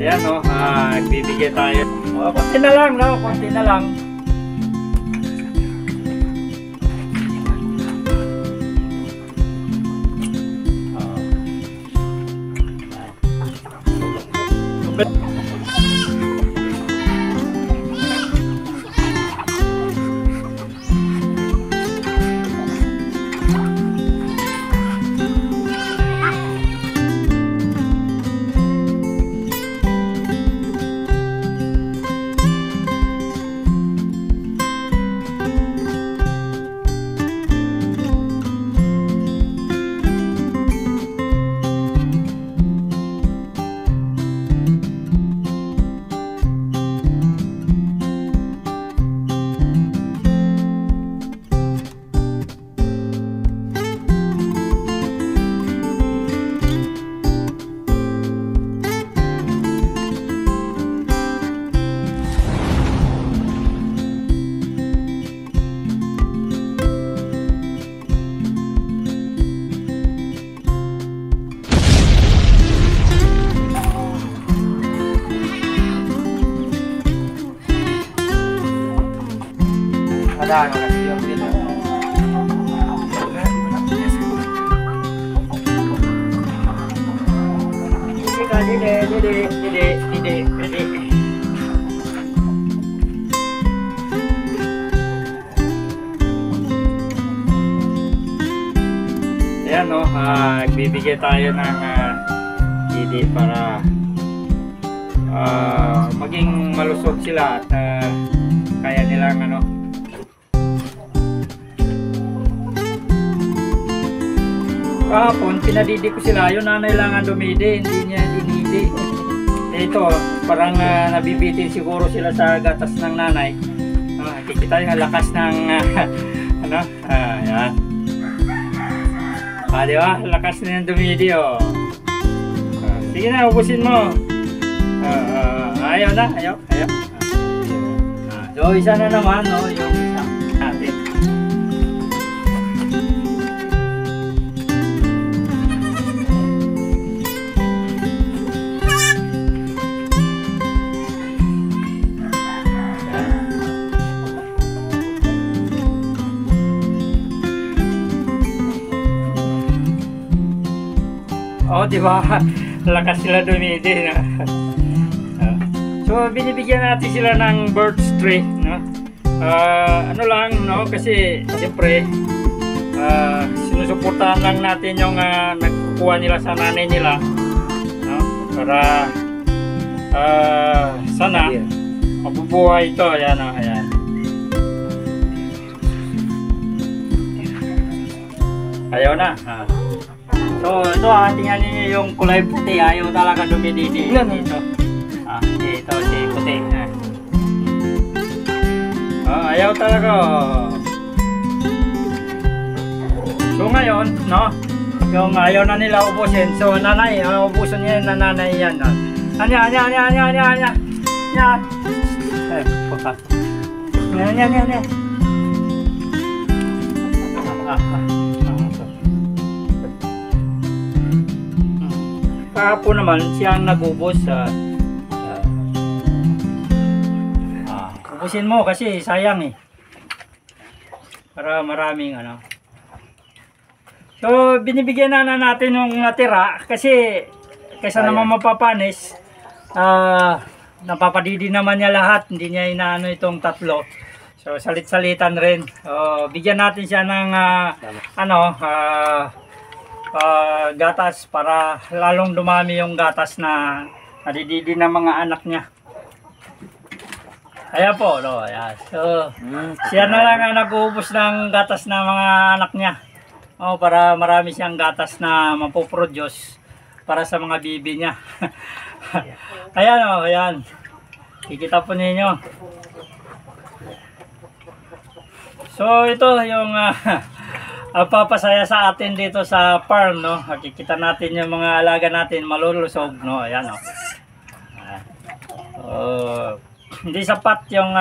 Ayan o, bibigyan tayo. Konti na lang, no? Konti na lang. Ada kasi yung dito. Dede. Ayan no, bibigyan tayo ng dede para maging malusog sila at kaya nilang ano. Kahapon, pinadidi ko sila. Yung nanay lang ang dumidi, hindi niya dinidi. Ito, parang nabibitin siguro sila sa gatas ng nanay. Kikita yung lakas ng ano, yan. Diba? Lakas na yung dumidi, oh. Sige na, ubusin mo. Ayaw na, ayaw. So, isa na naman, no, yung isa natin. Oh, di ba? Lakas sila dumidi, no? So, binibigyan natin sila ng birch tree, no? Ano lang, no? Kasi, siyempre, sinusuportahan lang natin yung nagkukuha nila sa nanay nila, no? Para, sana, mabubuhay ito. Ayan, no? Ayan. Ayaw na, So, ito tingnan niyo yung kulay puti, ayaw talaga dumididi. Ito. Ito, si puti. Ayaw talaga. So, ngayon, no? Yung ayaw na nila ubusin. So, nanay, ubusin niya yung nanay yan. Anya. Yan. Puta. Yan. Kahapon naman siyang nagubos. Ubusin mo kasi sayang eh. Para maraming ano. So binibigyan na natin yung natira kasi kaysa naman mapapanis, napapadidi naman niya lahat. Hindi niya inaano itong tatlo. So salit-salitan rin. Bigyan natin siya ng gatas para lalong dumami yung gatas na nadididi ng mga anak niya. Ayan po, no? Ayan. So, siya na lang ang nag-uubos ng gatas ng mga anak niya. Para marami siyang gatas na mapoproduce para sa mga bibi niya. Ayan, ayan. Kikita po ninyo. So, ito yung papasaya sa atin dito sa farm, no? Makikita natin yung mga alaga natin malulusog, no? Ayan, no? Hindi sapat yung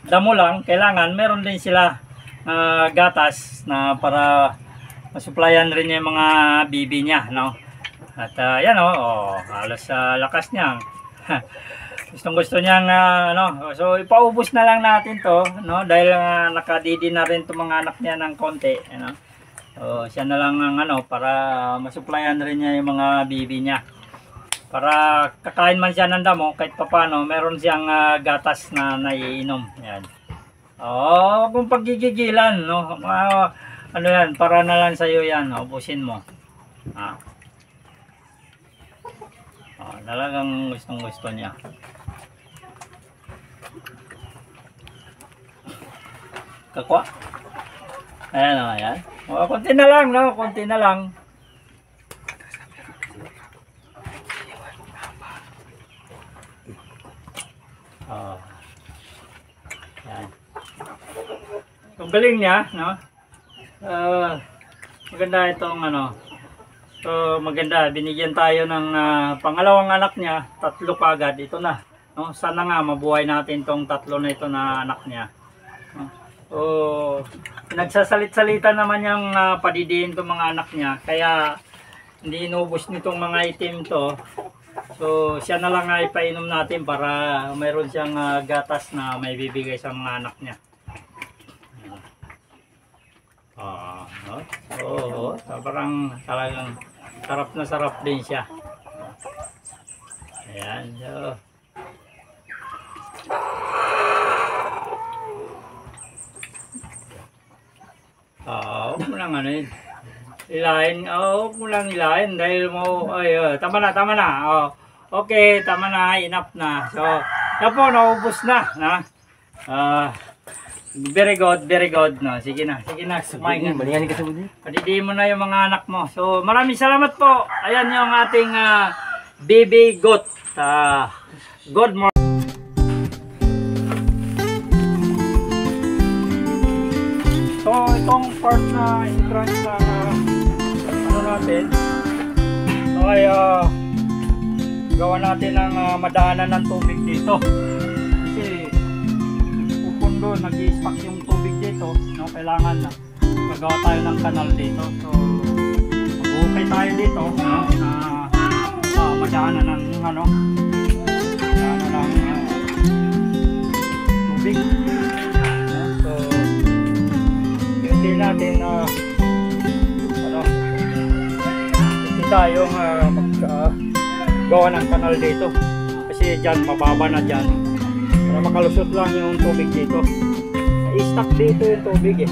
damo lang, kailangan meron din sila gatas na para masupplyan rin yung mga bibi niya, no? At yan, halos lakas niya. Gustong-gusto niyang ano, so ipaubos na lang natin 'to, no, dahil nakadidi na rin 'tong mga anak niya ng konti, ano. So siya na lang ang ano para masuplayan rin niya yung mga bibi niya. Para kakain man siya ng damo kahit papaano, meron siyang gatas na naiinom. Yan. Oh, kung paggigigilan, no. Ano yan, para na lang sa iyo yan, ubusin mo. Talagang gustong-gusto niya. Kakwa. Ayan o, ayan. O, konti na lang, no? Konti na lang. Oh. Ayan. Ang galing niya, no? Maganda itong ano. So, maganda. Binigyan tayo ng pangalawang anak niya. 3 kagad. Ito na. No? Sana nga mabuhay natin tong 3 na ito na anak niya. Nagsasalit-salita naman yung padidiin itong mga anak niya. Kaya hindi inubos nitong mga itim to. So siya na lang ay painom natin para mayroon siyang gatas na may bibigay sa mga anak niya. No? Parang talagang sarap na sarap din siya. Ayan. So huwag mo lang ano yun. Ilahin. Huwag mo lang ilahin dahil mo, tama na, tama na. Okay, tama na, enough na. So, yan po, naubos na. Very good, no. Sige na, kumain ka. Padidiin mo na yung mga anak mo. So, maraming salamat po. Ayan yung ating baby goat. Good morning. So itong part na entrance na ano natin, so ay gawa natin ng madaanan ng tubig dito kasi pupundo, nag-i-stack yung tubig dito, no? Kailangan na magawa tayo ng kanal dito. So mag-ukay tayo dito, no? Madaanan ng ano, madaanan ng tubig. Hindi natin hindi tayong maggawa ng kanal dito kasi dyan mababa na dyan para makalusot lang yung tubig dito. I-stack dito yung tubig